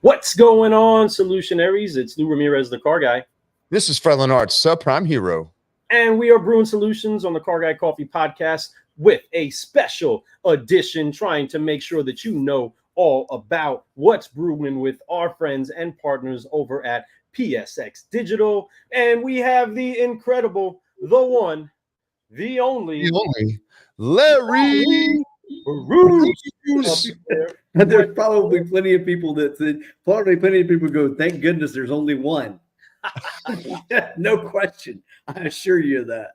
What's going on, solutionaries? It's Lou Ramirez, the car guy. This is Fred Lennartz, subprime hero. And we are brewing solutions on the Car Guy Coffee podcast with a special edition trying to make sure that you know all about what's brewing with our friends and partners over at PSX Digital. And we have the incredible, the one, the only Larry Bruce. There's probably plenty of people go, thank goodness there's only one. No question. I assure you of that.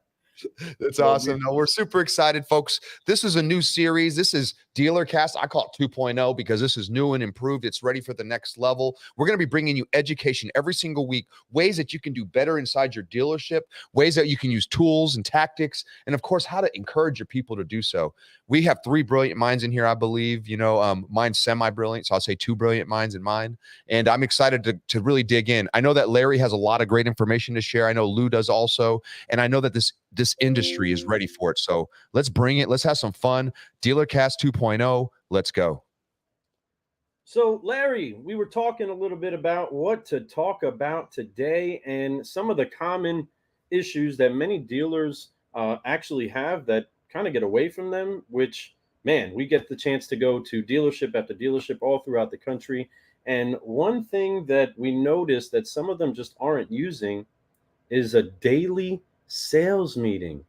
That's awesome. No, we're super excited, folks. This is a new series. This is DealerCast. I call it 2.0 because this is new and improved. It's ready for the next level. We're going to be bringing you education every single week, ways that you can do better inside your dealership, ways that you can use tools and tactics, and of course, how to encourage your people to do so. We have 3 brilliant minds in here, I believe. Mine's semi-brilliant, so I'll say 2 brilliant minds in mine. And I'm excited to really dig in. I know that Larry has a lot of great information to share. I know Lou does also. And I know that this industry is ready for it. So let's bring it. Let's have some fun. DealerCast 2.0. Let's go. So, Larry, we were talking a little bit about what to talk about today and some of the common issues that many dealers actually have that kind of get away from them, which, man, we get the chance to go to dealership after dealership all throughout the country. And one thing that we noticed that some of them just aren't using is a daily sales meeting.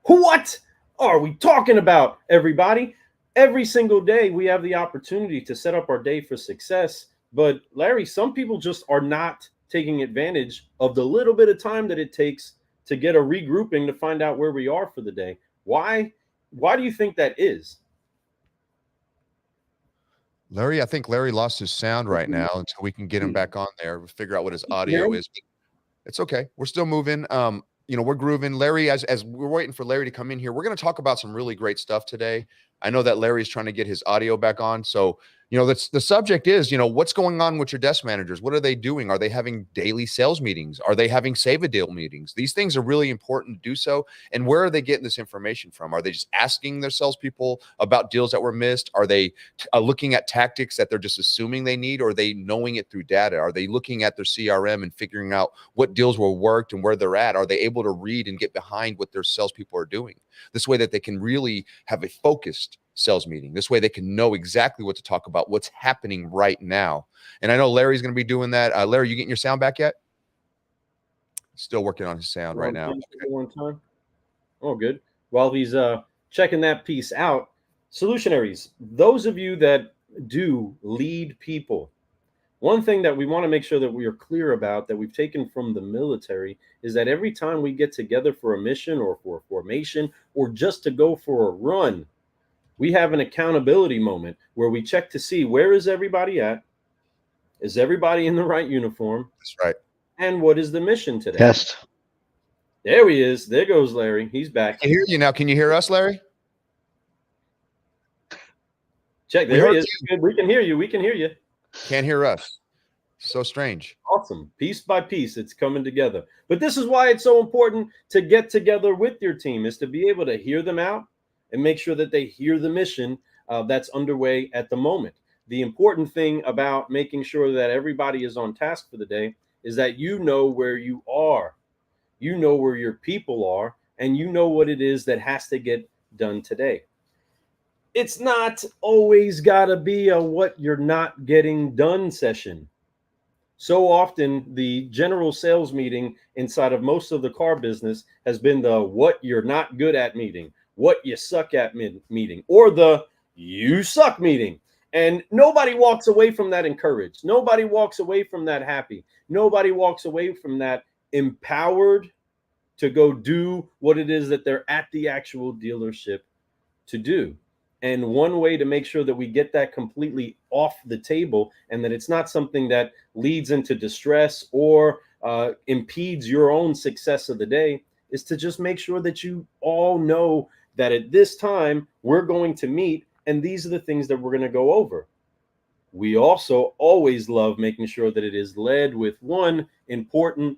What are we talking about, everybody? Every single day we have the opportunity to set up our day for success. But Larry, some people just are not taking advantage of the little bit of time that it takes to get a regrouping to find out where we are for the day. Why do you think that is? Larry, I think Larry lost his sound right now until we can get him back on there. We'll figure out what his audio is. It's okay. We're still moving. We're grooving. Larry, as we're waiting for Larry to come in here, we're going to talk about some really great stuff today. I know that Larry's trying to get his audio back on. So, the subject is, what's going on with your desk managers? What are they doing? Are they having daily sales meetings? Are they having save a deal meetings? These things are really important to do so. And where are they getting this information from? Are they just asking their salespeople about deals that were missed? Are they looking at tactics that they're just assuming they need? Or are they knowing it through data? Are they looking at their CRM and figuring out what deals were worked and where they're at? Are they able to read and get behind what their salespeople are doing? This way that they can really have a focused sales meeting. This way they can know exactly what to talk about, what's happening right now. And I know Larry's going to be doing that. Larry, you getting your sound back yet? Still working on his sound right now. One time. Oh, good. While he's checking that piece out, solutionaries, those of you that do lead people, one thing that we want to make sure that we are clear about that we've taken from the military is that every time we get together for a mission or for a formation or just to go for a run, we have an accountability moment where we check to see where is everybody at? Is everybody in the right uniform? That's right. And what is the mission today? Test. There he is. There goes Larry. He's back. I hear you now. Can you hear us, Larry? Check. There he is. We can hear you. We can hear you. Can't hear us. So strange. Awesome. Piece by piece, it's coming together. But this is why it's so important to get together with your team, is to be able to hear them out and make sure that they hear the mission that's underway at the moment. The important thing about making sure that everybody is on task for the day is that you know where you are. You know where your people are, and you know what it is that has to get done today. It's not always got to be a what you're not getting done session. So often the general sales meeting inside of most of the car business has been the what you're not good at meeting, what you suck at meeting, or the you suck meeting. And nobody walks away from that encouraged. Nobody walks away from that happy. Nobody walks away from that empowered to go do what it is that they're at the actual dealership to do. And one way to make sure that we get that completely off the table and that it's not something that leads into distress or impedes your own success of the day is to just make sure that you all know that at this time we're going to meet and these are the things that we're going to go over. We also always love making sure that it is led with one important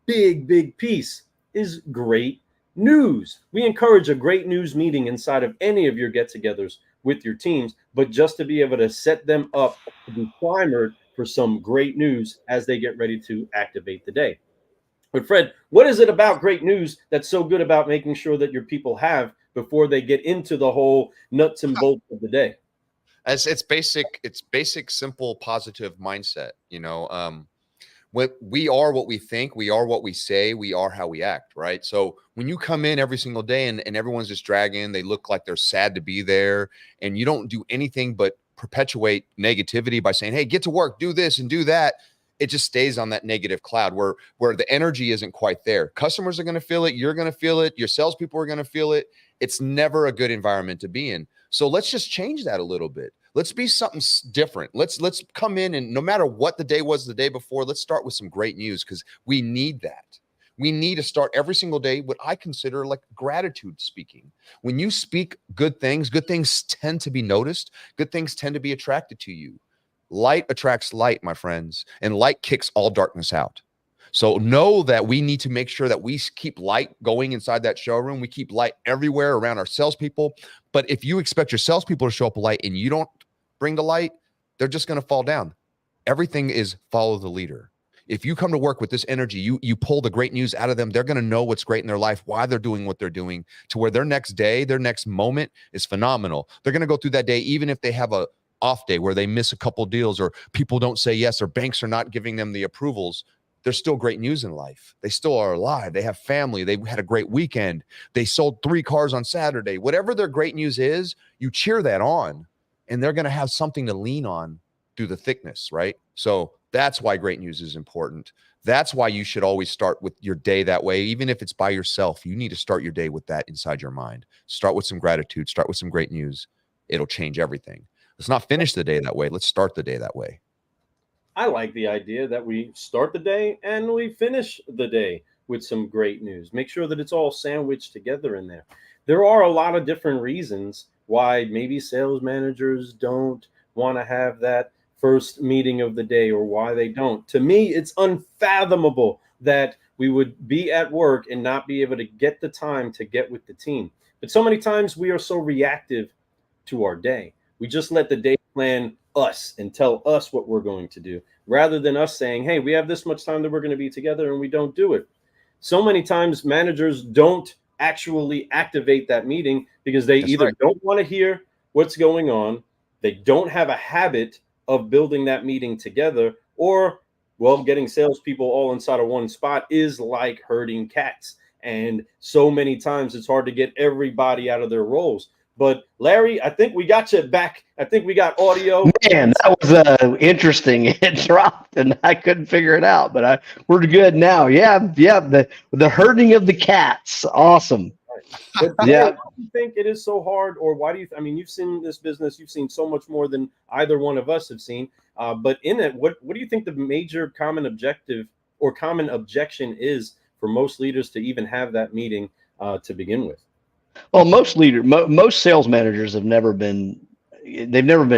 big piece is great news. We encourage a great news meeting inside of any of your get-togethers with your teams, but just to be able to set them up to be primed for some great news as they get ready to activate the day. But Fred, what is it about great news that's so good about making sure that your people have before they get into the whole nuts and bolts of the day? It's basic, simple, positive mindset. We are what we think, we are what we say, we are how we act, right? So when you come in every single day and everyone's just dragging, they look like they're sad to be there, and you don't do anything but perpetuate negativity by saying, hey, get to work, do this and do that. It just stays on that negative cloud where the energy isn't quite there. Customers are going to feel it. You're going to feel it. Your salespeople are going to feel it. It's never a good environment to be in. So let's just change that a little bit. Let's be something different. Let's come in, and no matter what the day was the day before, let's start with some great news, because we need that. We need to start every single day what I consider like gratitude speaking. When you speak good things tend to be noticed. Good things tend to be attracted to you. Light attracts light, my friends, and light kicks all darkness out. So know that we need to make sure that we keep light going inside that showroom. We keep light everywhere around our salespeople. But if you expect your salespeople to show up light and you don't bring the light, they're just going to fall down. Everything is follow the leader. If you come to work with this energy, you pull the great news out of them, they're going to know what's great in their life, why they're doing what they're doing, to where their next day, their next moment is phenomenal. They're going to go through that day, even if they have a off day where they miss a couple deals, or people don't say yes, or banks are not giving them the approvals. There's still great news in life. They still are alive. They have family. They had a great weekend. They sold 3 cars on Saturday. Whatever their great news is, you cheer that on, and they're going to have something to lean on through the thickness, right? So that's why great news is important. That's why you should always start with your day that way. Even if it's by yourself, you need to start your day with that inside your mind. Start with some gratitude. Start with some great news. It'll change everything. Let's not finish the day that way. Let's start the day that way. I like the idea that we start the day and we finish the day with some great news. Make sure that it's all sandwiched together in there. There are a lot of different reasons why maybe sales managers don't want to have that first meeting of the day, or why they don't. To me, it's unfathomable that we would be at work and not be able to get the time to get with the team. But so many times we are so reactive to our day. We just let the day plan us and tell us what we're going to do, rather than us saying, hey, we have this much time that we're going to be together, and we don't do it. So many times managers don't actually activate that meeting because they either don't want to hear what's going on, they don't have a habit of building that meeting together, or, well, getting salespeople all inside of one spot is like herding cats. And so many times it's hard to get everybody out of their roles. But Larry, I think we got you back. I think we got audio. Man, that was interesting. It dropped and I couldn't figure it out, but we're good now. Yeah. The herding of the cats. Awesome. But yeah. Why do you think it is so hard, or why do you? I mean, you've seen this business. You've seen so much more than either one of us have seen. But in it, what do you think the major common objective or common objection is for most leaders to even have that meeting to begin with? Well, most sales managers they've never been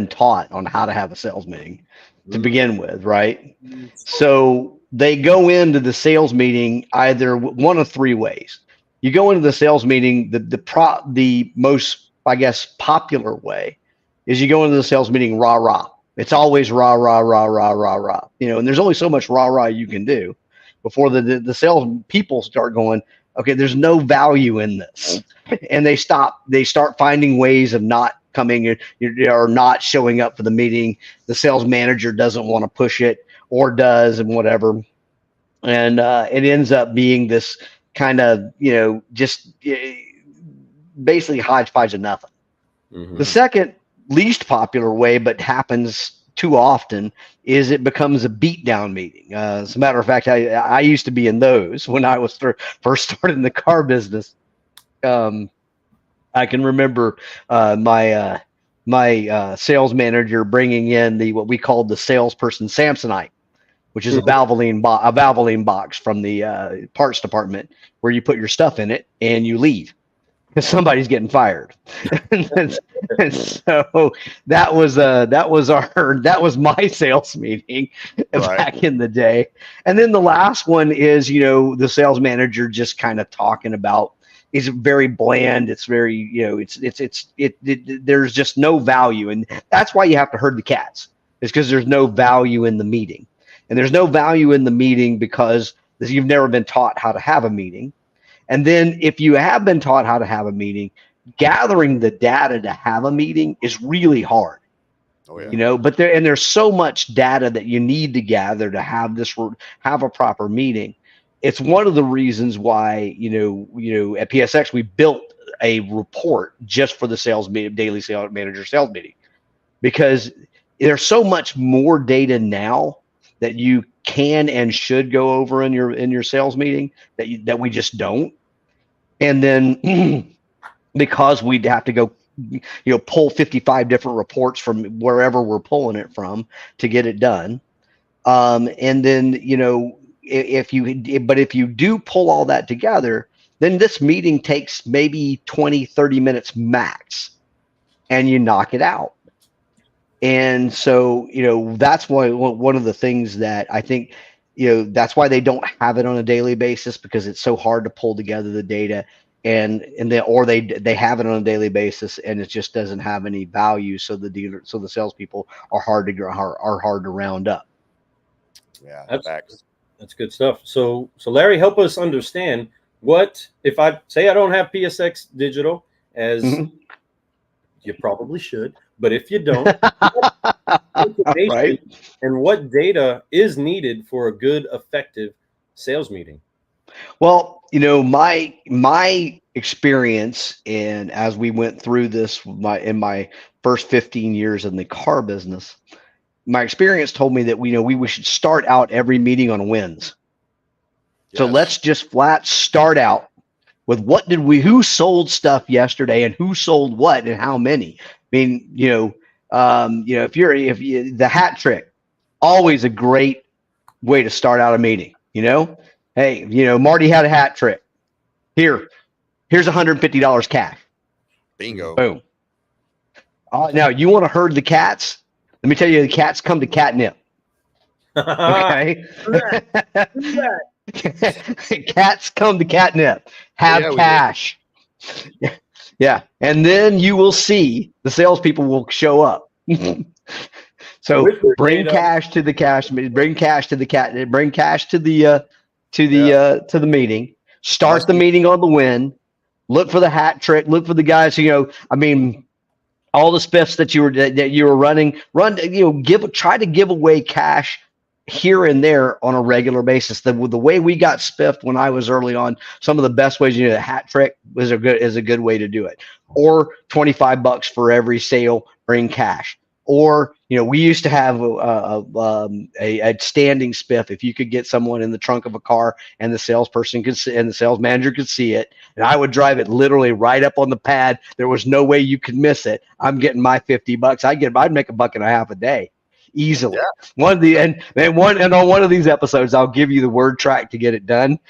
taught on how to have a sales meeting to begin with, right? So they go into the sales meeting either one of 3 ways. You go into the sales meeting, the most, I guess, popular way is you go into the sales meeting rah. It's always rah. And there's only so much rah you can do before the sales people start going, okay, there's no value in this. And they start finding ways of not coming or not showing up for the meeting. The sales manager doesn't want to push it, or does, and whatever. And it ends up being this kind of, just basically hodgepodge of nothing. Mm-hmm. The second least popular way, but happens too often, is it becomes a beatdown meeting. As a matter of fact, I used to be in those when I was first started in the car business. I can remember my sales manager bringing in what we called the salesperson Samsonite, which is a Valvoline box from the parts department where you put your stuff in it and you leave because somebody's getting fired. and so that was my sales meeting back in the day. And then the last one is, the sales manager just kind of talking about, is very bland. It's very, you know, there's just no value. And that's why you have to herd the cats, is because there's no value in the meeting. And there's no value in the meeting because you've never been taught how to have a meeting. And then if you have been taught how to have a meeting, gathering the data to have a meeting is really hard. Oh, yeah. You know, but there's so much data that you need to gather to have a proper meeting. It's one of the reasons why, you know, at PSX, we built a report just for the daily sales manager sales meeting, because there's so much more data now that you can and should go over in your sales meeting that we just don't. And then because we'd have to go, you know, pull 55 different reports from wherever we're pulling it from to get it done. And then, you know, if you do pull all that together, then this meeting takes maybe 20, 30 minutes max, and you knock it out. And so, you know, that's why one of the things that I think, you know, that's why they don't have it on a daily basis, because it's so hard to pull together the data, or they have it on a daily basis and it just doesn't have any value. So the salespeople are hard to round up. Yeah, that's good stuff. So Larry, help us understand what, if I say I don't have PSX digital, as you probably should, but if you don't, what information right, and what data is needed for a good, effective sales meeting? Well, you know, my experience, and as we went through this in my first 15 years in the car business, my experience told me that we should start out every meeting on wins. Yes. So let's just flat start out with who sold stuff yesterday and who sold what and how many. I mean, the hat trick, always a great way to start out a meeting. You know, hey, you know, Marty had a hat trick. Here's $150 cash. Bingo. Boom. Now you want to herd the cats? Let me tell you, the cats come to catnip. Okay. Cats come to catnip. Have cash. Yeah. And then you will see the salespeople will show up. So bring cash to the meeting. Start the meeting on the win. Look for the hat trick. Look for the guys who, you know, I mean, all the spiffs that you were running, try to give away cash here and there on a regular basis. The way we got spiffed when I was early on, some of the best ways, the hat trick is a good way to do it. Or $25 for every sale, bring cash. Or, we used to have a standing spiff. If you could get someone in the trunk of a car and the salesperson could see, and the sales manager could see it, and I would drive it literally right up on the pad. There was no way you could miss it. I'm getting my $50. I'd make $1.50 a day easily. Yeah. And on one of these episodes, I'll give you the word track to get it done,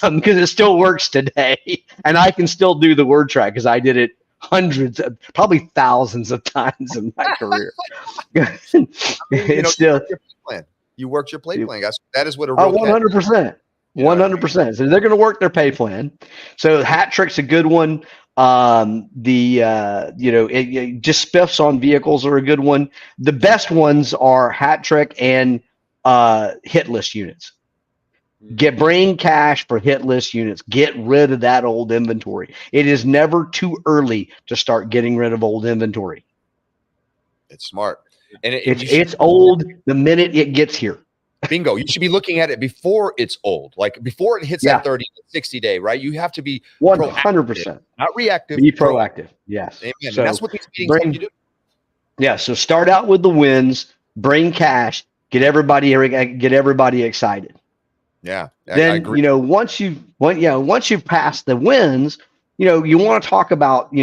because it still works today, and I can still do the word track because I did it hundreds, probably thousands of times in my career. You worked your play plan, guys. That is what a real 100%. 100%. So they're going to work their pay plan. So hat trick's a good one. Just spiffs on vehicles are a good one. The best ones are hat trick and hit list units. Bring cash for hit list units. Get rid of that old inventory. It is never too early to start getting rid of old inventory. It's smart. And it's old the minute it gets here. Bingo. You should be looking at it before it's old, like before it hits that 30 to 60 day, right? You have to be 100%, not reactive. Be proactive. Yes. Amen. So and that's what these meetings help you do. Yeah. So start out with the wins, bring cash, get everybody excited. Yeah. Then, I agree. once you've passed the wins, you want to talk about,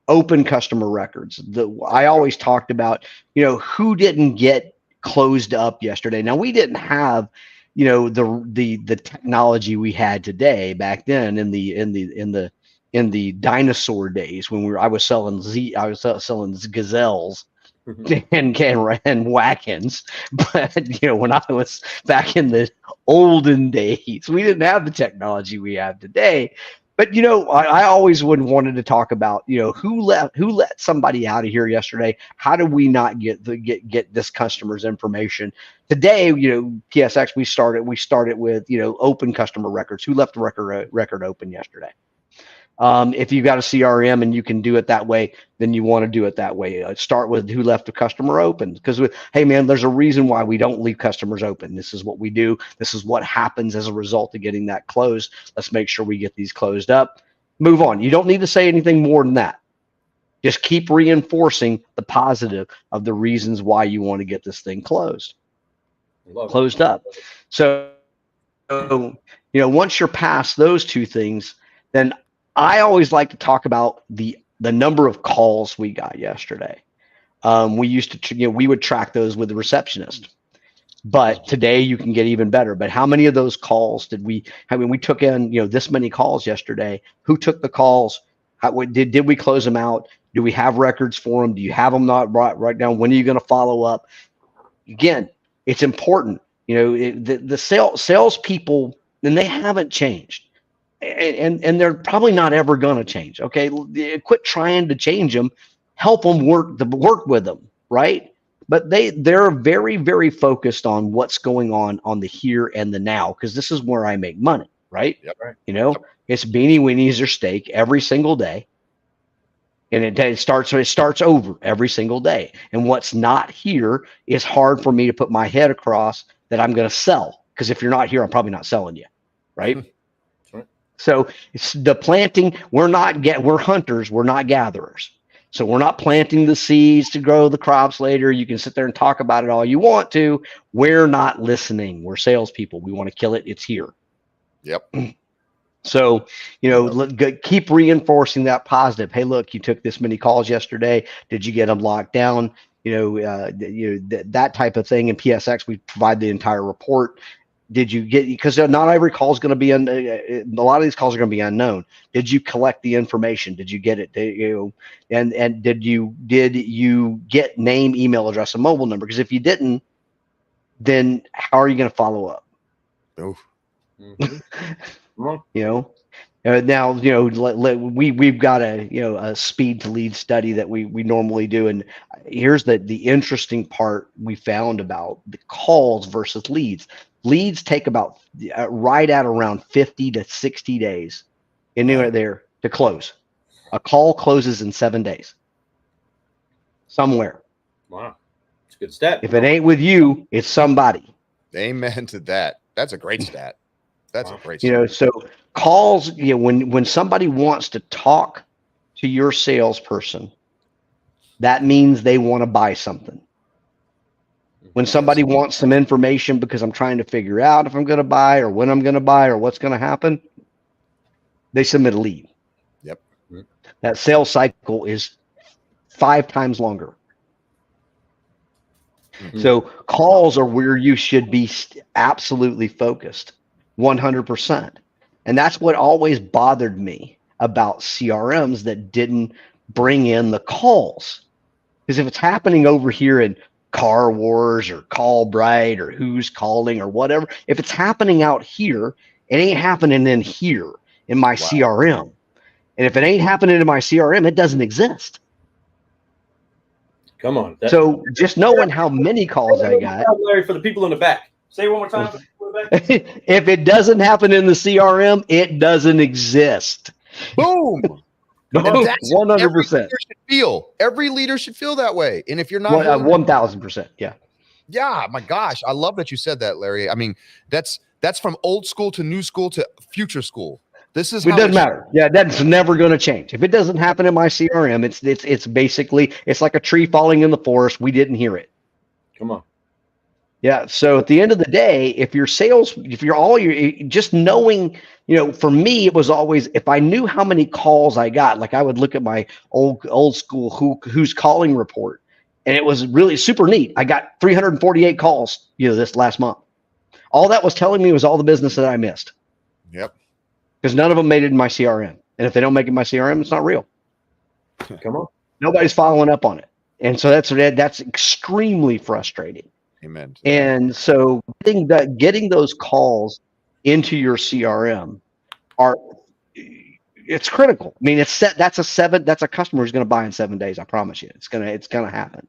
open customer records. I always talked about, who didn't get closed up yesterday. Now, we didn't have, the technology we had today back then in the dinosaur days when I was selling gazelles and wagons. But when I was back in the olden days, we didn't have the technology we have today. But I always wanted to talk about, who let somebody out of here yesterday. How do we not get this customer's information today? PSX, we started with open customer records. Who left the record open yesterday? If you've got a CRM and you can do it that way, then you want to do it that way. Start with who left the customer open, because hey man, there's a reason why we don't leave customers open. This is what we do. This is what happens as a result of getting that closed. Let's make sure we get these closed up. Move on. You don't need to say anything more than that. Just keep reinforcing the positive of the reasons why you want to get this thing closed up. So, once you're past those two things, then I always like to talk about the number of calls we got yesterday. We used to, we would track those with the receptionist, but today you can get even better. But how many of those calls did we? We took in, this many calls yesterday. Who took the calls? Did we close them out? Do we have records for them? Do you have them not right down? When are you going to follow up? Again, it's important. The salespeople, and they haven't changed. And they're probably not ever going to change. Okay. Quit trying to change them, help them work with them. Right. But they're very, very focused on what's going on the here and the now, because this is where I make money. Right. Yep. It's beanie weenies or steak every single day. And it starts over every single day. And what's not here is hard for me to put my head across that I'm going to sell. Because if you're not here, I'm probably not selling you. Right. So it's the planting. We're hunters. We're not gatherers. So we're not planting the seeds to grow the crops later. You can sit there and talk about it all you want to. We're not listening. We're salespeople. We want to kill it. It's here. Yep. So, keep reinforcing that positive. Hey, look, you took this many calls yesterday. Did you get them locked down? That type of thing. In PSX, we provide the entire report. Did you get, because not every call is going to be, a lot of these calls are going to be unknown. Did you collect the information? Did you get it? And did you get name, email address, and mobile number? Because if you didn't, then how are you going to follow up? Oh. Now, we've got a speed to lead study that we normally do. And here's the interesting part we found about the calls versus leads. Leads take about right at around 50 to 60 days there to close. A call closes in 7 days. Somewhere. Wow. It's a good stat. If it ain't with you, it's somebody. Amen to that. That's a great stat. That's a great stat. So calls, when somebody wants to talk to your salesperson, that means they want to buy something. When somebody wants some information because I'm trying to figure out if I'm going to buy or when I'm going to buy or what's going to happen, they submit a lead. Yep. That sales cycle is 5 times longer. Mm-hmm. So calls are where you should be absolutely focused, 100%. And that's what always bothered me about CRMs that didn't bring in the calls. Because if it's happening over here in Car Wars or Call Bright or Who's Calling or whatever, if it's happening out here, it ain't happening in here in my CRM. And if it ain't happening in my CRM, it doesn't exist. Come on. So just knowing how many calls I got. Larry, for the people in the back. Say it one more time. For the people in the back. If it doesn't happen in the CRM, it doesn't exist. Boom. 100%. Every leader should feel that way. And if you're not 1,000%. Yeah. Yeah. My gosh. I love that you said that, Larry. I mean, that's from old school to new school to future school. This is it doesn't matter. Yeah, that's never going to change. If it doesn't happen in my CRM, it's basically, it's like a tree falling in the forest. We didn't hear it. Come on. Yeah. So at the end of the day, if you're just knowing, for me, it was always, if I knew how many calls I got, like I would look at my old school who's calling report, and it was really super neat. I got 348 calls, this last month. All that was telling me was all the business that I missed. Yep. Because none of them made it in my CRM. And if they don't make it in my CRM, it's not real. Come on. Nobody's following up on it. And so that's extremely frustrating. Amen. And so getting those calls into your CRM it's critical. I mean, it's set. That's a customer who's going to buy in 7 days. I promise you, it's gonna happen.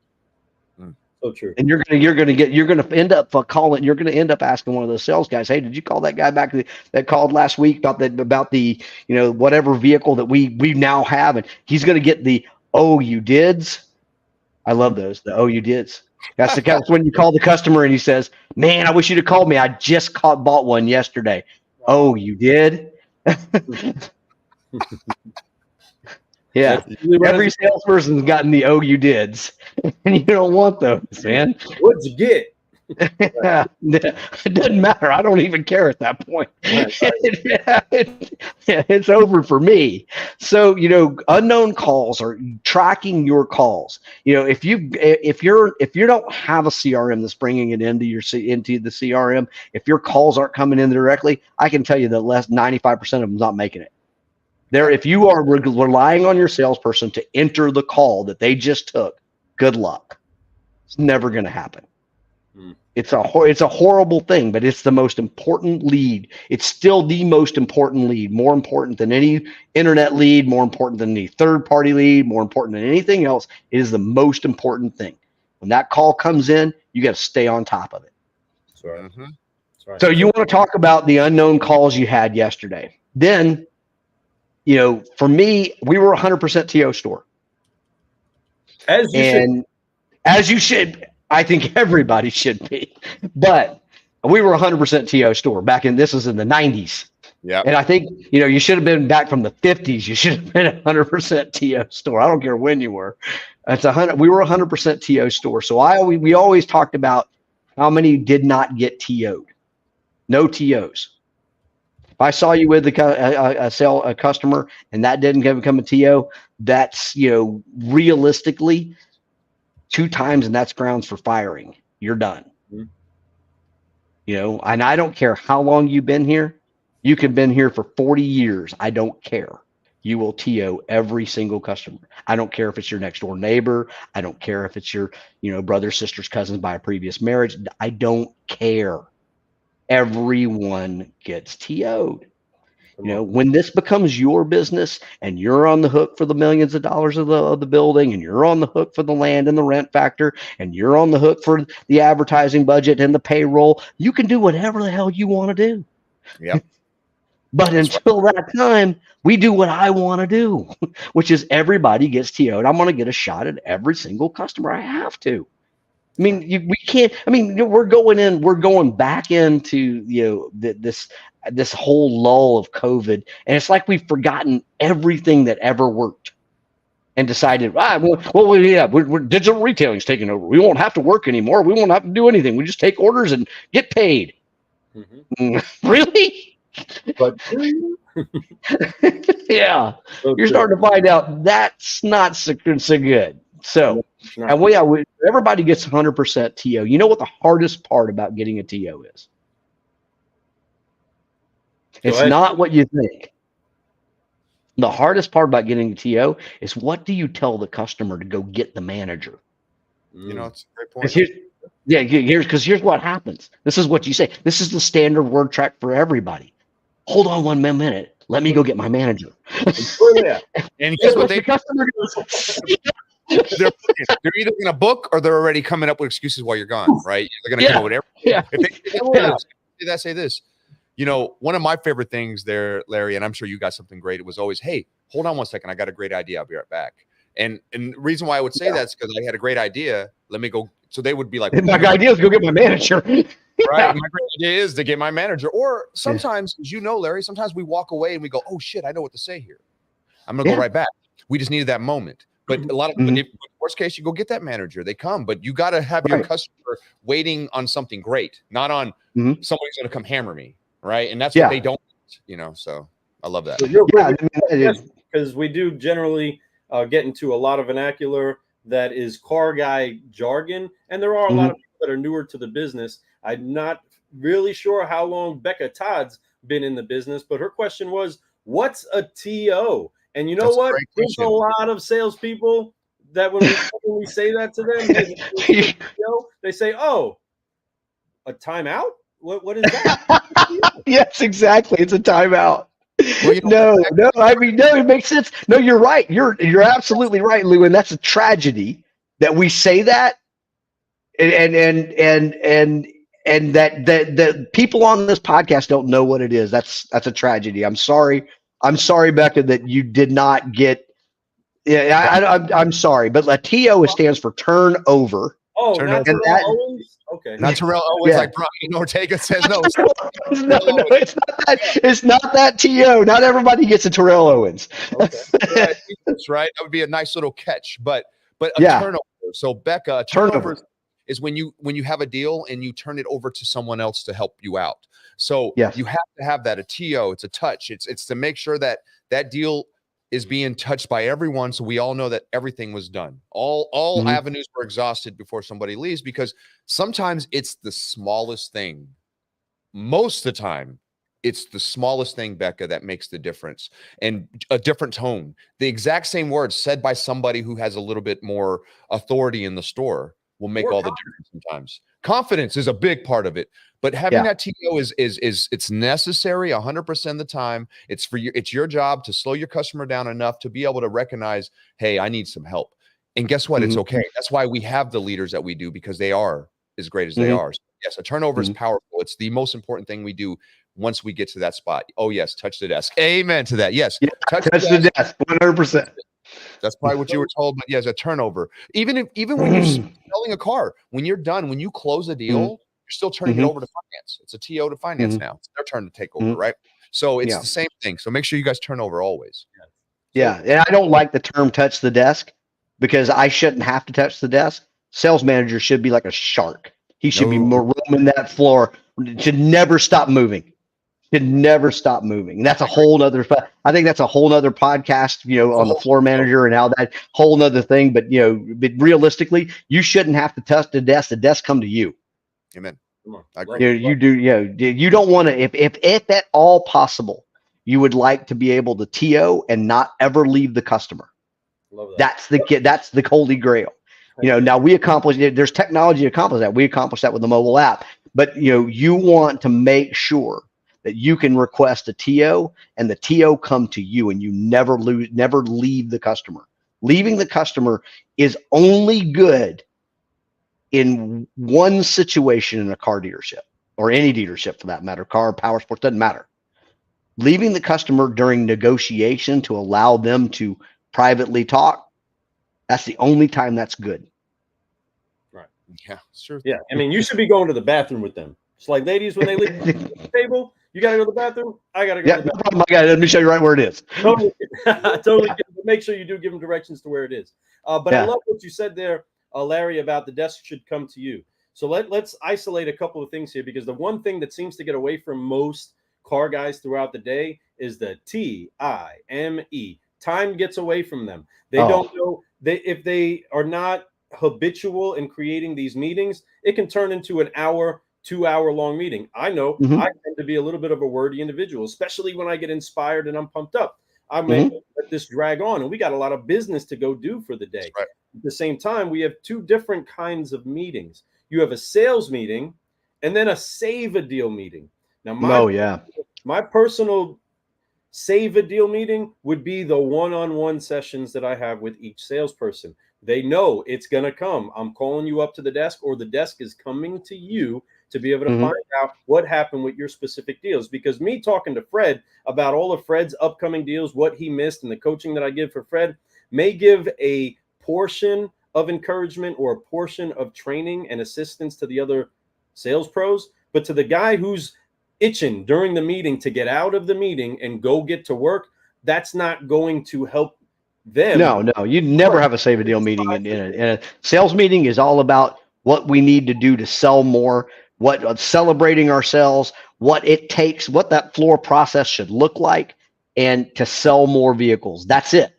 So true. And you're going to end up calling. You're going to end up asking one of those sales guys, "Hey, did you call that guy back that called last week about the whatever vehicle that we now have?" And he's going to get the "Oh, you dids." I love those. The "Oh, you dids." That's when you call the customer and he says, "Man, I wish you'd have called me. I just bought one yesterday." "Oh, you did?" Yeah. Every salesperson's gotten the "Oh, you dids," and you don't want those, man. What'd you get? Yeah, it doesn't matter. I don't even care at that point. It's over for me. So, unknown calls are tracking your calls. If you don't have a CRM that's bringing it into the CRM, if your calls aren't coming in directly, I can tell you that 95% of them not making it. If you are relying on your salesperson to enter the call that they just took, good luck. It's never going to happen. It's a horrible thing, but it's the most important lead. It's still the most important lead, more important than any internet lead, more important than any third-party lead, more important than anything else. It is the most important thing. When that call comes in, you got to stay on top of it. That's right. Mm-hmm. That's right. So you want to talk about the unknown calls you had yesterday. Then, for me, we were 100% TO store. As you should. I think everybody should be, but we were 100% TO store this was in the 90s. Yeah. And I think, you should have been back from the 50s. You should have been 100% TO store. I don't care when you were. We were 100% TO store. So we always talked about how many did not get TO'd. No TOs. If I saw you with a customer and that didn't become a TO, that's, realistically 2 times, and that's grounds for firing. You're done. Mm-hmm. And I don't care how long you've been here. You could have been here for 40 years. I don't care. You will TO every single customer. I don't care if it's your next door neighbor. I don't care if it's your, brother, sisters, cousins by a previous marriage. I don't care. Everyone gets TO'd. When this becomes your business and you're on the hook for the millions of dollars of the building, and you're on the hook for the land and the rent factor, and you're on the hook for the advertising budget and the payroll, you can do whatever the hell you want to do. Yeah. But until that time, we do what I want to do, which is everybody gets TO'd. I'm going to get a shot at every single customer. I have to. I mean, we can't. I mean, we're going back into this whole lull of COVID, and it's like we've forgotten everything that ever worked, and decided, we're digital retailing's taking over. We won't have to work anymore. We won't have to do anything. We just take orders and get paid. Mm-hmm. Really? But yeah, you're starting to find out that's not so good. So, and everybody gets 100% TO. You know what the hardest part about getting a TO is? It's not what you think. The hardest part about getting a TO is, what do you tell the customer to go get the manager? It's a great point. Here's what happens. This is what you say. This is the standard word track for everybody. Hold on 1 minute. Let me go get my manager. And guess what the customer goes? They're either going to book, or they're already coming up with excuses while you're gone, right? They're going to come up with everything. Yeah. If say this. One of my favorite things there, Larry, and I'm sure you got something great. It was always, "Hey, hold on 1 second. I got a great idea. I'll be right back." And the reason why I would say that's because I had a great idea. Let me go. So they would be like, "My idea is to go get my manager." Right. My great idea is to get my manager. Or sometimes, as Larry, sometimes we walk away and we go, "Oh shit, I know what to say here. I'm going to go right back." We just needed that moment. But a lot of worst case, you go get that manager. They come, but you got to have your customer waiting on something great, not on somebody's going to come hammer me, right? And that's what they don't, So I love that. Because we do generally get into a lot of vernacular that is car guy jargon, and there are a lot of people that are newer to the business. I'm not really sure how long Becca Todd's been in the business, but her question was, "What's a TO?" And you know what? There's a lot of salespeople that when we say that to them, they say, "Oh, a timeout? What is that?" Yes, exactly. It's a timeout. Well, no. I mean, no, it makes sense. No, you're right. You're absolutely right, Lou. And that's a tragedy that we say that, and that people on this podcast don't know what it is. That's a tragedy. I'm sorry, Becca, that you did not get. Yeah, I'm sorry, but TO stands for turnover. Oh, Turnover. not Terrell Owens? Okay. Not Terrell Owens, Yeah. like Brian Ortega says. No, No, it's not that. It's not that TO. Not everybody gets a Terrell Owens. Okay. right. That's right. That would be a nice little catch, but a Yeah. turnover. So Becca, a turnover is when you have a deal and you turn it over to someone else to help you out. So Yes. you have to have that. A TO, it's a touch. It's to make sure that deal is being touched by everyone, so we all know that everything was done. All avenues were exhausted before somebody leaves, because sometimes it's the smallest thing. Most of the time, it's the smallest thing, Becca, that makes the difference. And a different tone. The exact same words said by somebody who has a little bit more authority in the store will make all the difference sometimes. Confidence is a big part of it, but having that TO is it's necessary 100% of the time. It's your job to slow your customer down enough to be able to recognize, hey, I need some help. And guess what? It's okay. That's why we have the leaders that we do, because they are as great as they are. So yes, a turnover is powerful. It's the most important thing we do once we get to that spot. Oh yes, touch the desk. Amen to that. Yes, touch the desk. 100%. That's probably what you were told, but yes, a turnover. Even when you're selling a car, when you're done, when you close a deal, you're still turning it over to finance. It's a TO to finance now. It's their turn to take over, right? So it's the same thing. So make sure you guys turn over always. Yeah, and I don't like the term "touch the desk" because I shouldn't have to touch the desk. Sales manager should be like a shark. He should be roaming that floor. Should never stop moving. Should never stop moving. And that's a whole nother, I think that's a whole nother podcast, on the floor manager and how that whole nother thing. But, but realistically, you shouldn't have to touch the desk. The desk come to you. Amen. I agree. You do. You don't want to, if at all possible, you would like to be able to TO and not ever leave the customer. Love that. That's the holy grail. Now we accomplished it. There's technology to accomplish that. We accomplished that with the mobile app, but you want to make sure that you can request a TO and the TO come to you, and you never leave the customer. Leaving the customer is only good in one situation in a car dealership, or any dealership for that matter, car, power sports, doesn't matter. Leaving the customer during negotiation to allow them to privately talk, that's the only time that's good. Right. Yeah, sure. Yeah. I mean, you should be going to the bathroom with them. It's like ladies, when they leave the table, you got to go to the bathroom. I got to go to the bathroom. Let me show you right where it is. Totally. Make sure you do give them directions to where it is. But I love what you said there, Larry, about the desk should come to you. So let's isolate a couple of things here, because the one thing that seems to get away from most car guys throughout the day is the TIME. Time gets away from them. They don't know if they are not habitual in creating these meetings, it can turn into an hour, 2-hour long meeting. I know I tend to be a little bit of a wordy individual, especially when I get inspired and I'm pumped up. I may let this drag on, and we got a lot of business to go do for the day. Right. At the same time, we have two different kinds of meetings. You have a sales meeting and then a save a deal meeting. Now, my personal save a deal meeting would be the one-on-one sessions that I have with each salesperson. They know it's going to come. I'm calling you up to the desk, or the desk is coming to you to be able to find out what happened with your specific deals. Because me talking to Fred about all of Fred's upcoming deals, what he missed, and the coaching that I give for Fred may give a portion of encouragement or a portion of training and assistance to the other sales pros. But to the guy who's itching during the meeting to get out of the meeting and go get to work, that's not going to help them. No, you never have a save a deal meeting. In a sales meeting is all about what we need to do to sell more, what celebrating ourselves, what it takes, what that floor process should look like, and to sell more vehicles. That's it.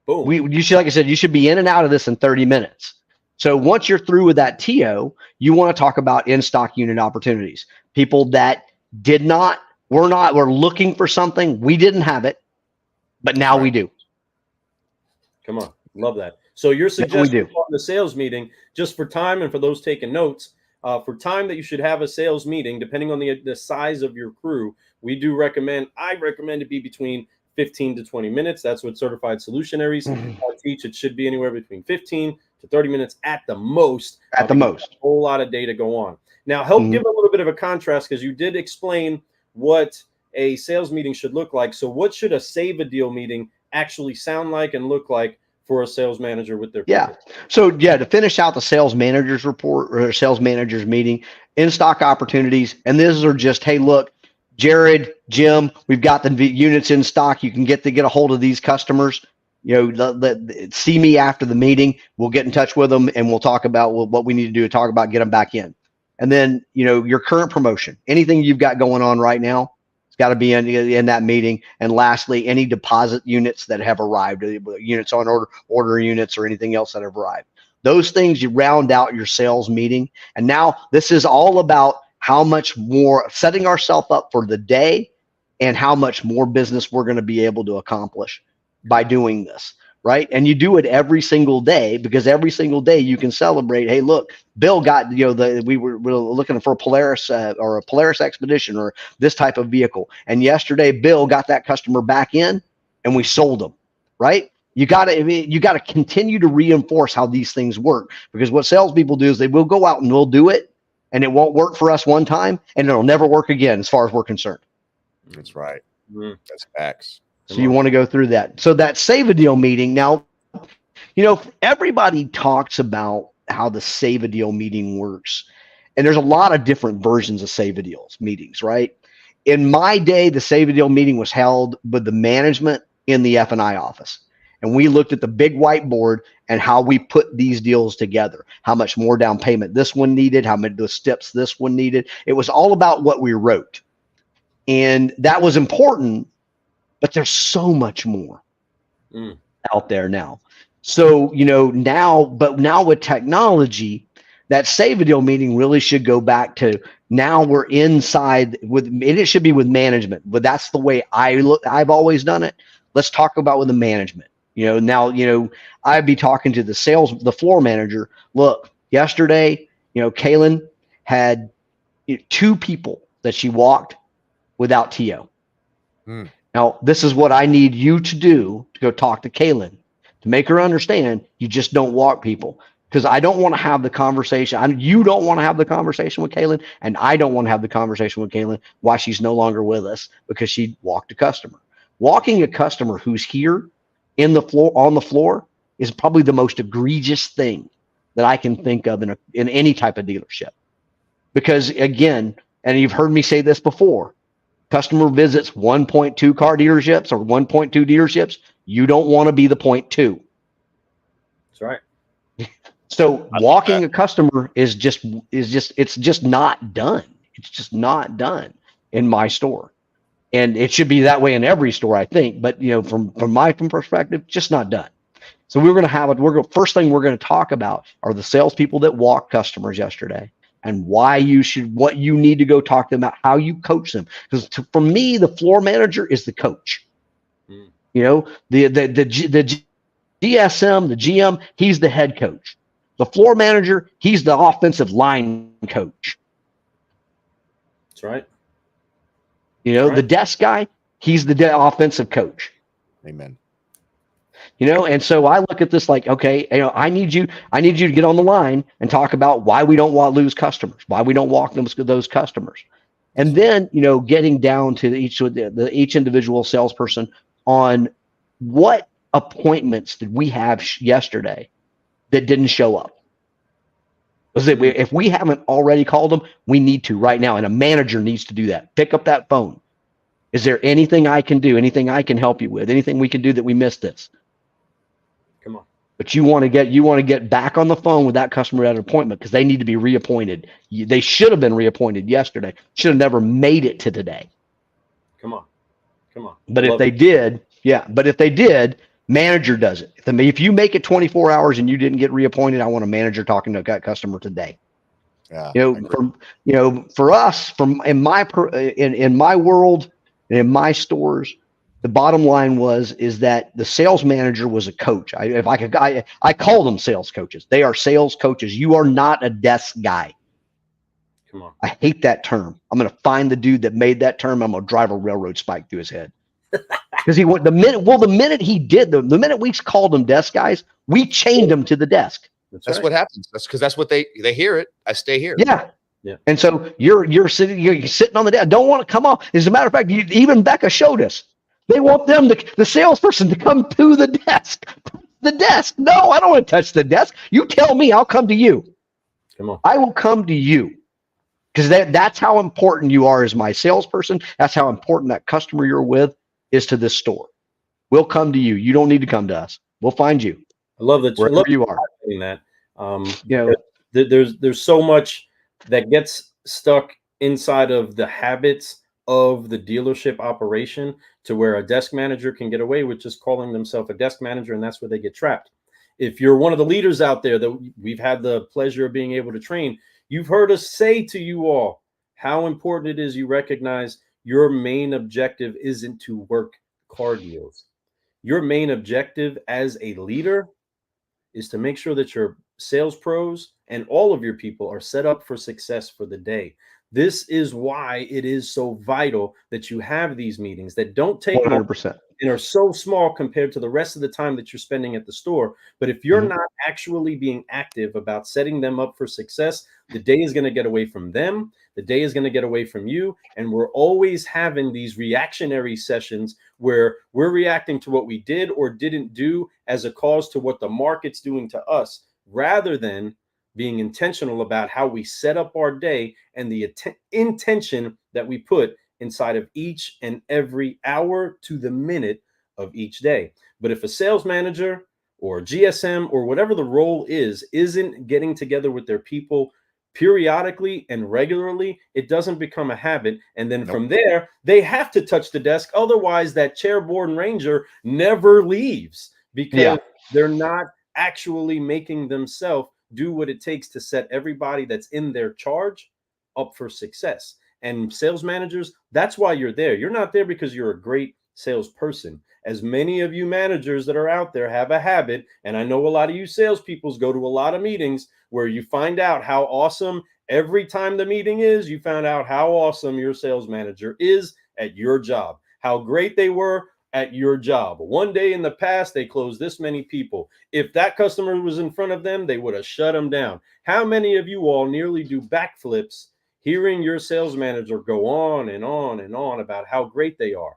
Boom. You should, like I said, you should be in and out of this in 30 minutes. So once you're through with that TO, you want to talk about in-stock unit opportunities. People that we're looking for something, we didn't have it, but now we do. Come on. Love that. So your suggestion on the sales meeting, just for time and for those taking notes, for time that you should have a sales meeting, depending on the size of your crew, I recommend it be between 15 to 20 minutes. That's what certified solutionaries teach. It should be anywhere between 15 to 30 minutes at the most. At the most. A whole lot of data go on. Now, help give a little bit of a contrast, because you did explain what a sales meeting should look like. So what should a save a deal meeting actually sound like and look like for a sales manager with their people? So to finish out the sales manager's report or sales manager's meeting, in stock opportunities, and these are just, hey, look, Jared, Jim, we've got the units in stock. You can get a hold of these customers. See me after the meeting. We'll get in touch with them and we'll talk about what we need to do to talk about, get them back in. And then, your current promotion, anything you've got going on right now, it's got to be in that meeting. And lastly, any deposit units that have arrived, units on order units or anything else that have arrived. Those things, you round out your sales meeting. And now this is all about how much more setting ourselves up for the day and how much more business we're going to be able to accomplish by doing this, right? And you do it every single day, because every single day you can celebrate, hey, look, Bill got, we were looking for a Polaris or a Polaris Expedition or this type of vehicle. And yesterday, Bill got that customer back in and we sold them, right? You got to continue to reinforce how these things work, because what salespeople do is they will go out and we'll do it, and it won't work for us one time, and it'll never work again as far as we're concerned. That's right. That's facts. So you want to go through that. So that save a deal meeting. Now, everybody talks about how the save a deal meeting works, and there's a lot of different versions of save a deals meetings, right? In my day, the save a deal meeting was held with the management in the F&I office. And we looked at the big whiteboard and how we put these deals together, how much more down payment this one needed, how many the steps this one needed. It was all about what we wrote. And that was important, but there's so much more out there now. So, now with technology, that save a deal meeting really should go back to, now we're inside with, and it should be with management, but that's the way I've always done it. Let's talk about with the management. I'd be talking to the floor manager. Look, yesterday, Kaylin had 2 people that she walked without TO. Now, this is what I need you to do, to go talk to Kaylin, to make her understand you just don't walk people. Because I don't want to have the conversation. You don't want to have the conversation with Kaylin, and I don't want to have the conversation with Kaylin why she's no longer with us because she walked a customer. Walking a customer who's here on the floor is probably the most egregious thing that I can think of in any type of dealership. Because again, and you've heard me say this before, customer visits 1.2 car dealerships or 1.2 dealerships. You don't want to be the 0.2. That's right. So walking a customer is just not done. It's just not done in my store. And it should be that way in every store, I think. But from my perspective, just not done. So we're going to have it. First thing we're going to talk about are the salespeople that walked customers yesterday, and what you need to go talk to them about, how you coach them. Because for me, the floor manager is the coach. The DSM, the GM, he's the head coach. The floor manager, he's the offensive line coach. That's right. The desk guy, he's the offensive coach. Amen. And so I look at this like, okay, I need you to get on the line and talk about why we don't want to lose customers, why we don't walk those customers. And then, getting down to each individual salesperson on what appointments did we have yesterday that didn't show up. If we haven't already called them, we need to right now. And a manager needs to do that. Pick up that phone. Is there anything I can do? Anything I can help you with? Anything we can do that we missed this? Come on. But you want to get back on the phone with that customer at an appointment, because they need to be reappointed. They should have been reappointed yesterday. Should have never made it to today. Come on. But if they did, manager does it. If you make it 24 hours and you didn't get reappointed, I want a manager talking to that customer today. Yeah. For us, in my world, and in my stores, the bottom line is that the sales manager was a coach. I call them sales coaches. They are sales coaches. You are not a desk guy. Come on. I hate that term. I'm going to find the dude that made that term. I'm going to drive a railroad spike through his head. Because the minute he did, the minute we called them desk guys, we chained them to the desk. That's what happens. That's because that's what they hear it. I stay here. Yeah. Yeah. And so you're sitting on the desk. Don't want to come off. As a matter of fact, even Becca showed us. They want the salesperson to come to the desk. The desk. No, I don't want to touch the desk. You tell me, I'll come to you. Come on. I will come to you. Because that's how important you are as my salesperson. That's how important that customer you're with is to this store. We'll come to you. You don't need to come to us. We'll find you. I love that. Wherever you are. That. You know, There's so much that gets stuck inside of the habits of the dealership operation to where a desk manager can get away with just calling themselves a desk manager, and that's where they get trapped. If you're one of the leaders out there that we've had the pleasure of being able to train, you've heard us say to you all how important it is you recognize your main objective isn't to work car deals. Your main objective as a leader is to make sure that your sales pros and all of your people are set up for success for the day. This is why it is so vital that you have these meetings that don't take 100%. and are so small compared to the rest of the time that you're spending at the store. But if you're not actually being active about setting them up for success, the day is going to get away from them. The day is going to get away from you. And we're always having these reactionary sessions where we're reacting to what we did or didn't do as a cause to what the market's doing to us, rather than being intentional about how we set up our day and the intention that we put inside of each and every hour to the minute of each day. But if a sales manager or GSM or whatever the role isn't getting together with their people periodically and regularly, it doesn't become a habit. And then from there, they have to touch the desk. Otherwise, that chairborne ranger never leaves because they're not actually making themselves do what it takes to set everybody that's in their charge up for success. And sales managers, that's why you're there. You're not there because you're a great salesperson. As many of you managers that are out there have a habit, and I know a lot of you salespeople go to a lot of meetings where you find out how awesome every time the meeting is, you found out how awesome your sales manager is at your job, how great they were at your job. One day in the past, they closed this many people. If that customer was in front of them, they would have shut them down. How many of you all nearly do backflips hearing your sales manager go on and on and on about how great they are?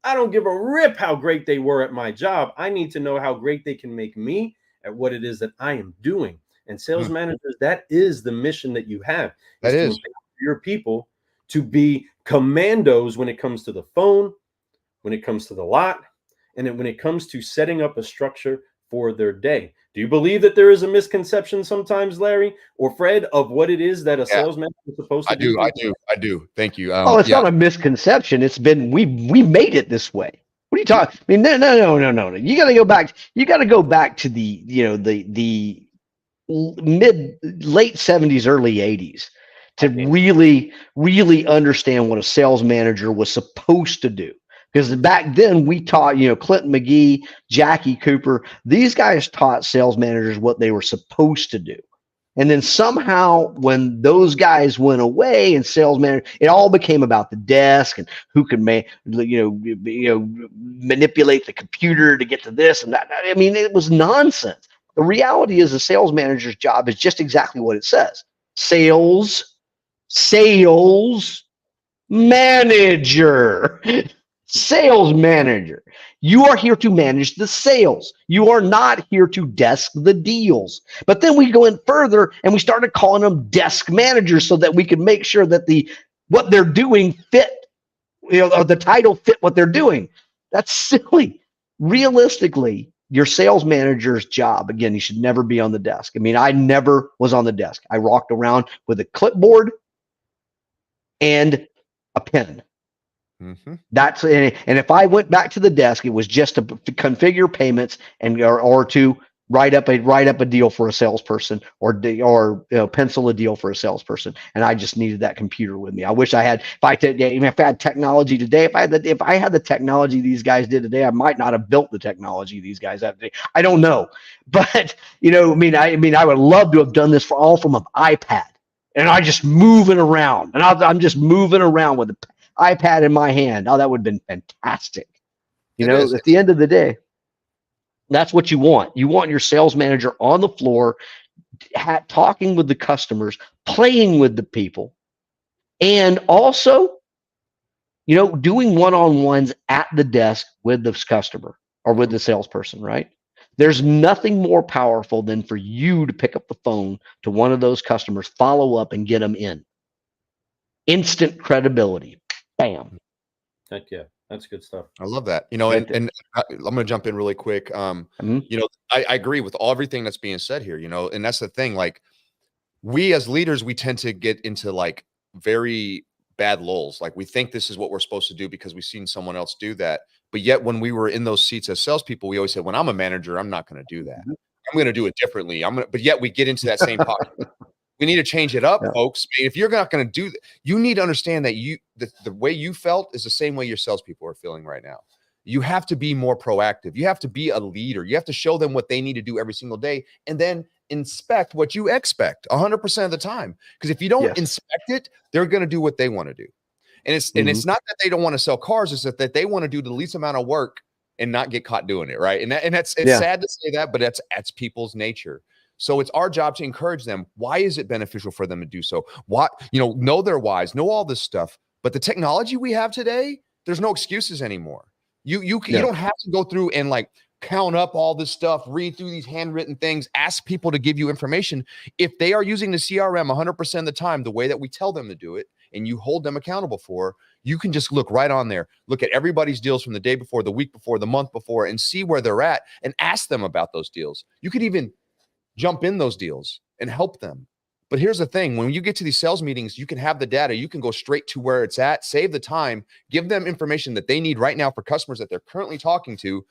I don't give a rip how great they were at my job. I need to know how great they can make me at what it is that I am doing. And sales managers, that is the mission that you have. That is your people to be commandos when it comes to the phone, when it comes to the lot, and then when it comes to setting up a structure for their day. Do you believe that there is a misconception sometimes, Larry or Fred, of what it is that a sales manager is supposed to do? I do. Thank you. It's not a misconception. It's been we made it this way. What are you talking? I mean, no. You got to go back. You got to go back to the the late 70s, early 80s to really understand what a sales manager was supposed to do. Because back then we taught, Clinton McGee, Jackie Cooper, these guys taught sales managers what they were supposed to do. And then somehow when those guys went away and sales manager, it all became about the desk and who could manipulate the computer to get to this and that. I mean, it was nonsense. The reality is a sales manager's job is just exactly what it says. Sales manager. Sales manager. You are here to manage the sales. You are not here to desk the deals. But then we go in further and we started calling them desk managers so that we could make sure that what they're doing fit, or the title fit what they're doing. That's silly. Realistically, your sales manager's job, again, you should never be on the desk. I mean, I never was on the desk. I walked around with a clipboard and a pen. That's and if I went back to the desk, it was just to configure payments and or to write up a deal for a salesperson or pencil a deal for a salesperson. And I just needed that computer with me. I wish I had. If I had technology today, if I had the technology these guys did today, I might not have built the technology these guys have today. I don't know, but I would love to have done this all from an iPad. and I just moving around, and I'm just moving around with the iPad in my hand. Oh, that would have been fantastic. You know, at the end of the day, that's what you want. You want your sales manager on the floor, talking with the customers, playing with the people, and also, you know, doing one-on-ones at the desk with the customer or with the salesperson, right? There's nothing more powerful than for you to pick up the phone to one of those customers, follow up, and get them in. Instant credibility. Bam. Heck yeah. That's good stuff. I love that. You know, and I'm going to jump in really quick. You know, I agree with everything that's being said here, you know, and that's the thing. Like, we as leaders, we tend to get into like very bad lulls. Like, we think this is what we're supposed to do because we've seen someone else do that. But yet when we were in those seats as salespeople, we always said, when I'm a manager, I'm not going to do that. I'm going to do it differently. But yet we get into that same pocket. We need to change it up, folks. If you're not going to do that, you need to understand that the way you felt is the same way your salespeople are feeling right now. You have to be more proactive. You have to be a leader. You have to show them what they need to do every single day, and then inspect what you expect 100% of the time. Because if you don't inspect it, they're going to do what they want to do. And it's not that they don't want to sell cars; it's that they want to do the least amount of work and not get caught doing it, right? And it's sad to say that, but that's people's nature. So it's our job to encourage them. Why is it beneficial for them to do so? Know their whys, know all this stuff. But the technology we have today, there's no excuses anymore. You don't have to go through and like count up all this stuff, read through these handwritten things, ask people to give you information. If they are using the CRM 100% of the time, the way that we tell them to do it, and you hold them accountable for, you can just look right on there, look at everybody's deals from the day before, the week before, the month before, and see where they're at and ask them about those deals. You could even jump in those deals and help them. But here's the thing. When you get to these sales meetings, you can have the data. You can go straight to where it's at, save the time, give them information that they need right now for customers that they're currently talking to,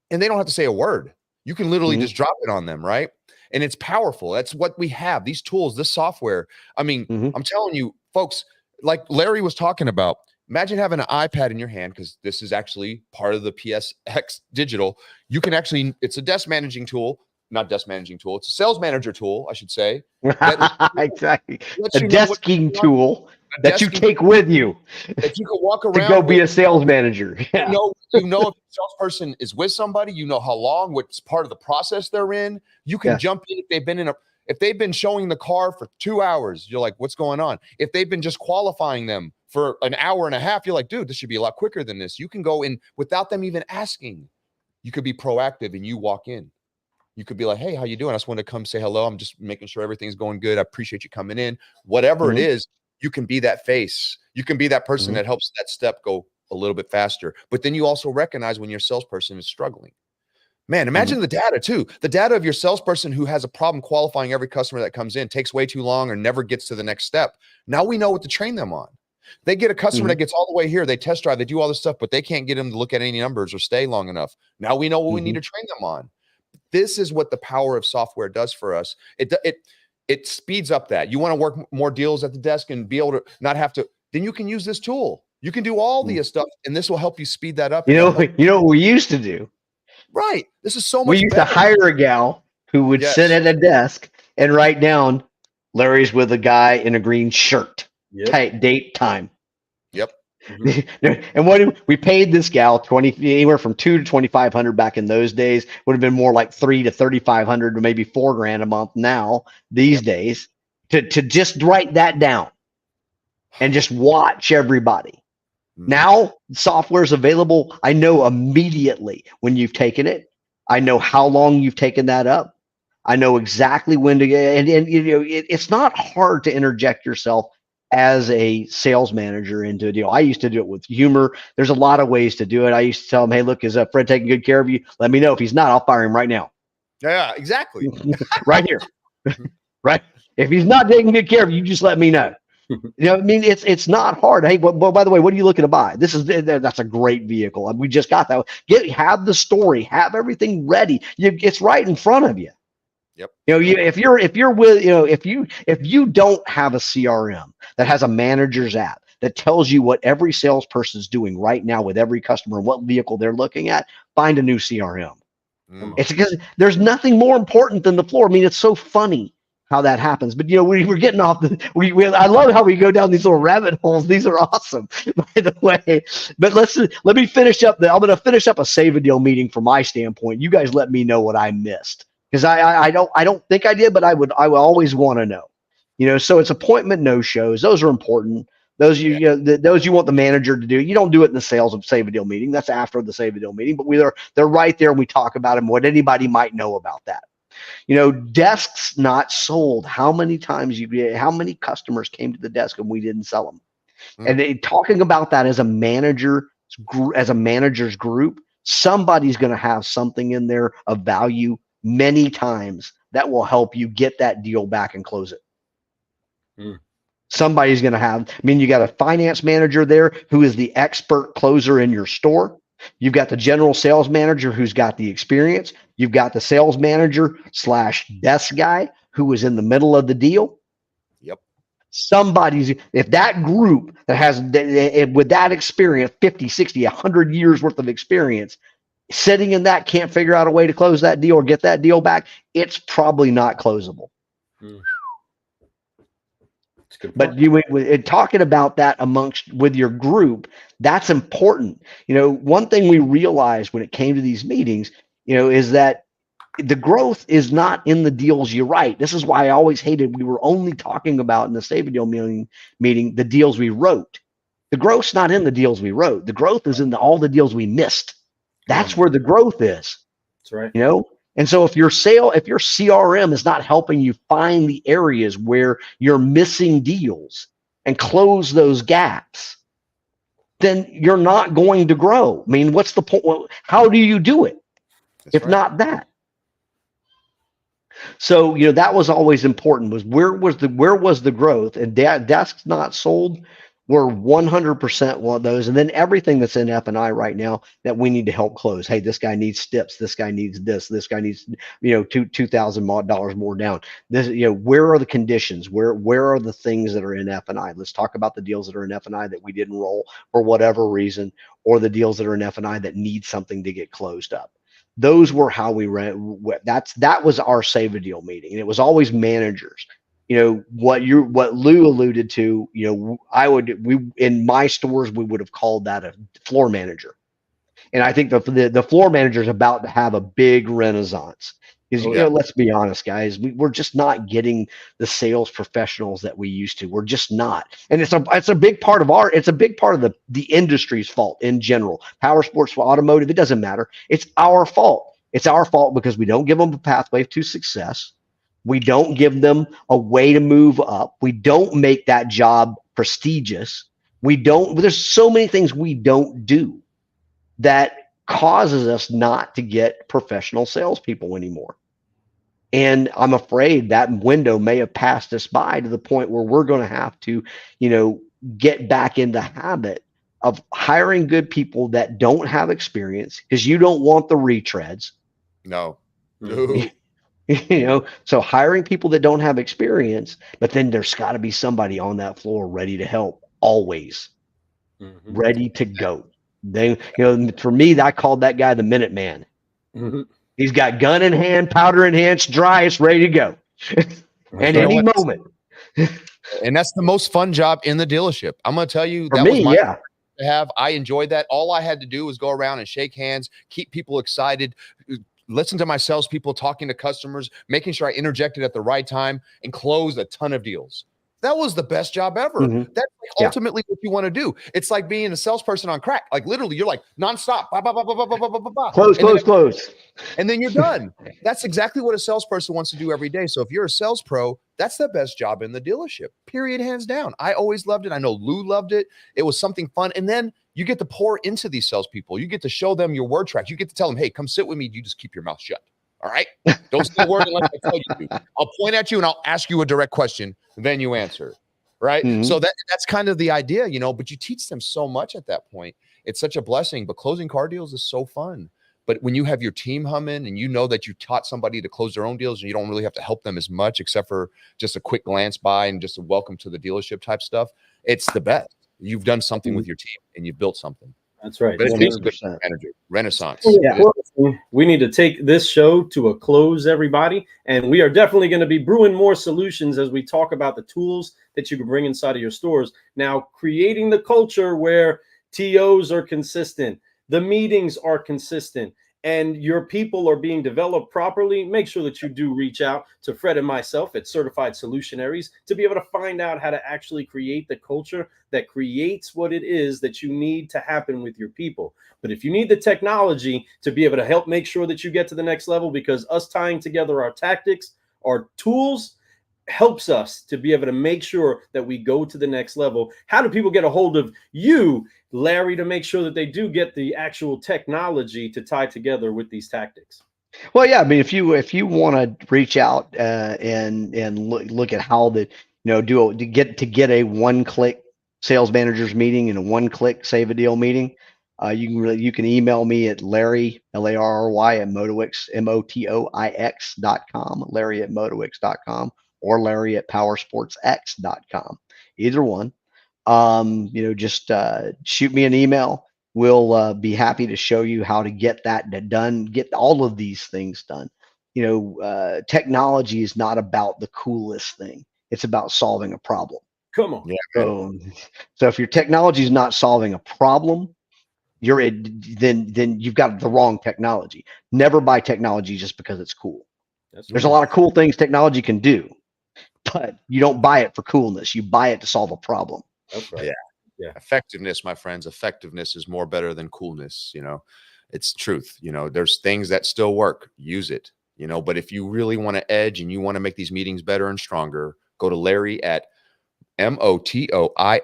and they don't have to say a word. You can literally just drop it on them, right? And it's powerful. That's what we have. These tools, this software. I mean, I'm telling you, folks, like Larry was talking about, imagine having an iPad in your hand, because this is actually part of the PSX digital. You can actually, it's a desk managing tool. Not desk managing tool. It's a sales manager tool, I should say. Exactly. A desking tool that you take with you. That you can walk around to go be a sales manager. Yeah. You know if the salesperson is with somebody, you know how long, what's part of the process they're in. You can jump in if they've been showing the car for 2 hours, you're like, what's going on? If they've been just qualifying them for an hour and a half, you're like, dude, this should be a lot quicker than this. You can go in without them even asking. You could be proactive and you walk in. You could be like, hey, how you doing? I just want to come say hello. I'm just making sure everything's going good. I appreciate you coming in. Whatever it is, you can be that face. You can be that person that helps that step go a little bit faster. But then you also recognize when your salesperson is struggling. Man, imagine the data too. The data of your salesperson who has a problem qualifying every customer that comes in, takes way too long or never gets to the next step. Now we know what to train them on. They get a customer that gets all the way here. They test drive. They do all this stuff, but they can't get them to look at any numbers or stay long enough. Now we know what we need to train them on. This is what the power of software does for us. It speeds up that. You want to work more deals at the desk and be able to not have to, then you can use this tool. You can do all the stuff, and this will help you speed that up. You know what we used to do? Right. This is so much We used to hire a gal who would sit at a desk and write down, Larry's with a guy in a green shirt, date, time. Yep. And what we paid this gal anywhere from $2,000 to $2,500 back in those days. Would have been more like $3,000 to $3,500 or maybe $4,000 a month now these days to just write that down and just watch everybody. Now software is available. I know immediately when you've taken it. I know how long you've taken that up. I know exactly when to get, and you know, it's not hard to interject yourself as a sales manager into a deal. I used to do it with humor. There's a lot of ways to do it. I used to tell him, hey, look, is Fred taking good care of you? Let me know. If he's not, I'll fire him right now. Yeah, exactly. Right here. Right. If he's not taking good care of you, just let me know. You know, I mean, it's not hard. Hey, well, by the way, what are you looking to buy? That's a great vehicle. We just got that. Have the story, have everything ready. It's right in front of you. Yep. You know, if you're with, you know, if you don't have a CRM that has a manager's app that tells you what every salesperson is doing right now with every customer and what vehicle they're looking at, find a new CRM. It's because there's nothing more important than the floor. I mean, it's so funny how that happens. But we're getting off I love how we go down these little rabbit holes. These are awesome, by the way. But let me finish up. I'm going to finish up a Save a Deal meeting from my standpoint. You guys let me know what I missed, because I don't think I did, but I would always want to know. So it's appointment no shows. Those are important. Those those you want the manager to do. You don't do it in the sales of Save a Deal meeting. That's after the Save a Deal meeting. But they're right there, and we talk about them. What anybody might know about that. Desks not sold. How many times how many customers came to the desk and we didn't sell them? And talking about that as a manager's group, somebody's going to have something in there of value many times that will help you get that deal back and close it. Somebody's going to have, you got a finance manager there who is the expert closer in your store. You've got the general sales manager who's got the experience. You've got the sales manager / desk guy who was in the middle of the deal. Yep. If that group that has, with that experience, 50, 60, 100 years worth of experience, sitting in that can't figure out a way to close that deal or get that deal back, it's probably not closable. But talking about that with your group, that's important. One thing we realized when it came to these meetings, is that the growth is not in the deals you write. This is why I always hated, we were only talking about in the Save a Deal meeting the deals we wrote. The growth's not in the deals we wrote. The growth is in all the deals we missed. That's where the growth is. That's right. And so if your CRM is not helping you find the areas where you're missing deals and close those gaps, then you're not going to grow. What's the point? Well, how do you do it? If not that? So, that was always important, was where was the growth, and desks not sold were 100% one of those. And then everything that's in F&I right now that we need to help close. Hey, this guy needs steps. This guy needs this. This guy needs, $2,000 more down. This, where are the conditions? Where are the things that are in F&I? Let's talk about the deals that are in F&I that we didn't roll for whatever reason, or the deals that are in F&I that need something to get closed up. Those were how we ran. That was our Save a Deal meeting, and it was always managers. What Lou alluded to, in my stores, we would have called that a floor manager. And I think the floor manager is about to have a big renaissance. Because, let's be honest, guys, we're just not getting the sales professionals that we used to. We're just not. And it's a big part of the industry's fault in general. Power sports, automotive, it doesn't matter. It's our fault. It's our fault because we don't give them a pathway to success. We don't give them a way to move up. We don't make that job prestigious. There's so many things we don't do that causes us not to get professional salespeople anymore. And I'm afraid that window may have passed us by to the point where we're going to have to, get back in the habit of hiring good people that don't have experience, because you don't want the retreads. No. So hiring people that don't have experience, but then there's got to be somebody on that floor ready to help, always ready to go. Then, for me, I called that guy the Minuteman. He's got gun in hand, powder in hand, dry, it's ready to go. And any moment. And that's the most fun job in the dealership. I'm going to tell you, was my to have. I enjoyed that. All I had to do was go around and shake hands, keep people excited, listen to my salespeople talking to customers, making sure I interjected at the right time, and closed a ton of deals. That was the best job ever. That's ultimately what you want to do. It's like being a salesperson on crack. Like literally, you're like nonstop. Bah, bah, bah, bah, bah, bah, bah, bah. Close. And then you're done. That's exactly what a salesperson wants to do every day. So if you're a sales pro, that's the best job in the dealership. Period, hands down. I always loved it. I know Lou loved it. It was something fun. And then you get to pour into these salespeople. You get to show them your word track. You get to tell them, hey, come sit with me. You just keep your mouth shut. All right? Don't say a word unless I tell you to. I'll point at you and I'll ask you a direct question. Then you answer. Right? So that's kind of the idea, but you teach them so much at that point. It's such a blessing. But closing car deals is so fun. But when you have your team humming and you know that you taught somebody to close their own deals and you don't really have to help them as much except for just a quick glance by and just a welcome to the dealership type stuff, it's the best. You've done something with your team and you've built something. That's right. But it's a good manager. Renaissance. Yeah. we need to take this show to a close, everybody. And we are definitely going to be brewing more solutions as we talk about the tools that you can bring inside of your stores. Now, creating the culture where TOs are consistent, the meetings are consistent, and your people are being developed properly. Make sure that you do reach out to Fred and myself at Certified Solutionaries to be able to find out how to actually create the culture that creates what it is that you need to happen with your people. But if you need the technology to be able to help make sure that you get to the next level, because us tying together our tactics, our tools, helps us to be able to make sure that we go to the next level. How do people get a hold of you, Larry, to make sure that they do get the actual technology to tie together with these tactics? Well, yeah, I mean, if you want to reach out and look at how to get a one-click sales managers meeting and a one-click save a deal meeting, you can email me at Larry, Larry at Motoix, Motoix.com, Larry at Motoix.com, or Larry at powersportsx.com. Either one. Just shoot me an email. We'll be happy to show you how to get that done, get all of these things done. Technology is not about the coolest thing. It's about solving a problem. Come on. Yeah. So if your technology is not solving a problem, then you've got the wrong technology. Never buy technology just because it's cool. There's a lot of cool things technology can do, but you don't buy it for coolness. You buy it to solve a problem. That's right. Yeah. Effectiveness, my friends. Effectiveness is more better than coolness. It's truth. There's things that still work. Use it. But if you really want to edge and you want to make these meetings better and stronger, go to Larry at Motoix.com.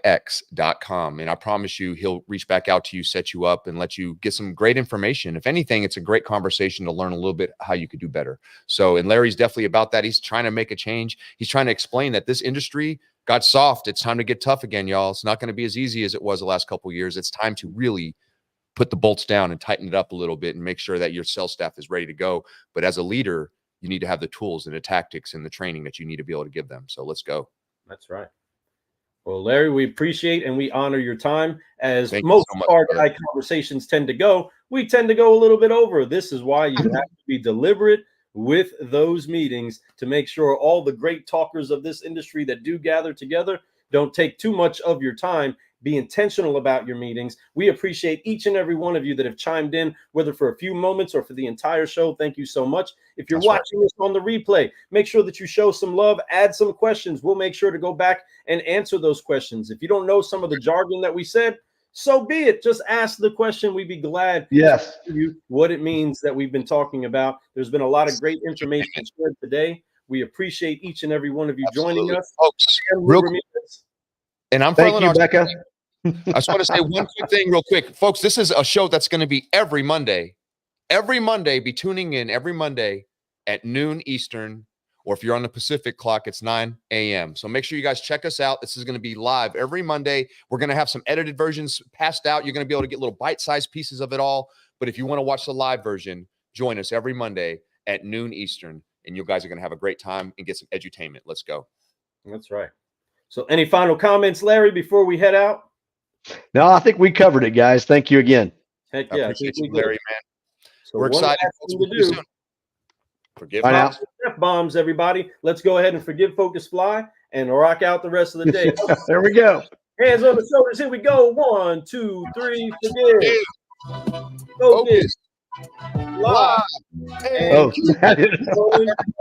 And I promise you, he'll reach back out to you, set you up, and let you get some great information. If anything, it's a great conversation to learn a little bit how you could do better. And Larry's definitely about that. He's trying to make a change. He's trying to explain that this industry got soft. It's time to get tough again, y'all. It's not going to be as easy as it was the last couple of years. It's time to really put the bolts down and tighten it up a little bit and make sure that your sales staff is ready to go. But as a leader, you need to have the tools and the tactics and the training that you need to be able to give them. So let's go. That's right. Well, Larry, we appreciate and we honor your time. As Thank most you so much, hard brother. eye conversations tend to go, we tend to go a little bit over. This is why you have to be deliberate with those meetings to make sure all the great talkers of this industry that do gather together don't take too much of your time. Be intentional about your meetings. We appreciate each and every one of you that have chimed in, whether for a few moments or for the entire show. Thank you so much. If you're watching this on the replay, make sure that you show some love, add some questions. We'll make sure to go back and answer those questions. If you don't know some of the jargon that we said, so be it. Just ask the question. We'd be glad to tell you what it means that we've been talking about. There's been a lot of great information shared today. We appreciate each and every one of you joining us. Folks, and I'm Thank you, Becca. I just want to say one quick thing real quick. Folks, this is a show that's going to be every Monday. Every Monday, be tuning in every Monday at noon Eastern, or if you're on the Pacific clock, it's 9 a.m. So make sure you guys check us out. This is going to be live every Monday. We're going to have some edited versions passed out. You're going to be able to get little bite-sized pieces of it all. But if you want to watch the live version, join us every Monday at noon Eastern, and you guys are going to have a great time and get some edutainment. Let's go. That's right. So any final comments, Larry, before we head out? No, I think we covered it, guys. Thank you again. Heck yeah. I appreciate you, Larry, man. So we're excited. To do. Forgive F-bombs, everybody. Let's go ahead and forgive, focus, fly, and rock out the rest of the day. There we go. Hands on the shoulders. Here we go. 1, 2, 3. Forgive. Focus. Fly.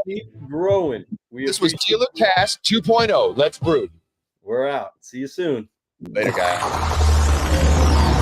Keep growing. This was DealerCast 2.0. Let's brew. We're out. See you soon. Later, guys.